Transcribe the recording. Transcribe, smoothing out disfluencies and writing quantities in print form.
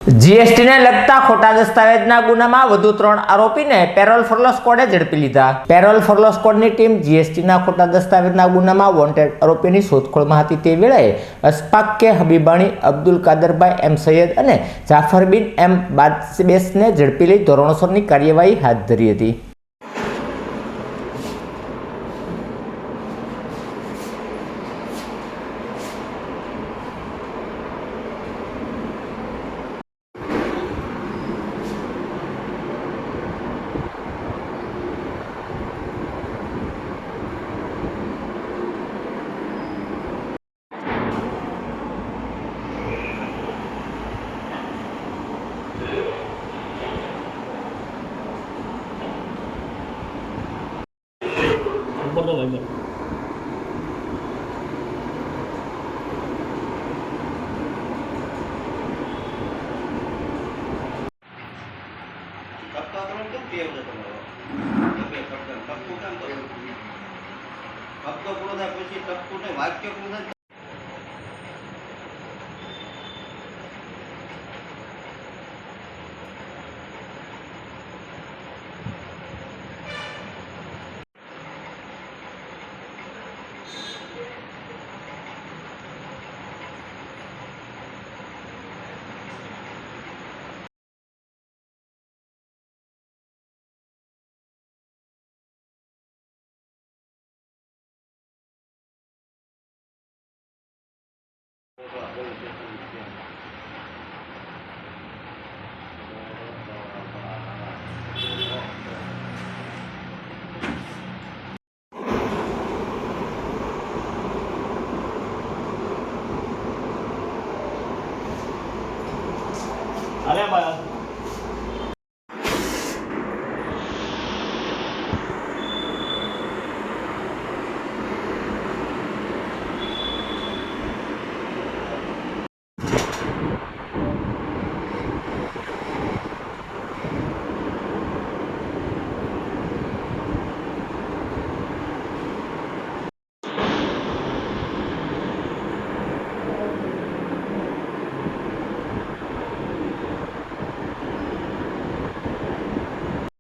GST ને લગતા ખોટા દસ્તાવેજના ગુનામાં વધુ 3 આરોપીને પેરોલ ફોર્લો સ્ક્વોડે ઝડપી લીધા। પેરોલ ફોર્લો સ્ક્વોડની ટીમ જીએસટીના ખોટા દસ્તાવેજના ગુનામાં વોન્ટેડ આરોપીની શોધખોળમાં હતી। તે વેળાએ અશફાક કે હબીબાણી, અબ્દુલ કાદરભાઈ એમ સૈયદ અને જાફર બિન એમ બાદશબેસને ઝડપી લઈ ધોરણસરની કાર્યવાહી હાથ ધરી હતી। Bordo lagi. ટપકા કરો કેમ પીએ છે તમારો ટપકું કેમ કરો ટપકો પૂરો થાય પછી ટપકું નહીં વાક્ય પૂરું થાય Ada apa?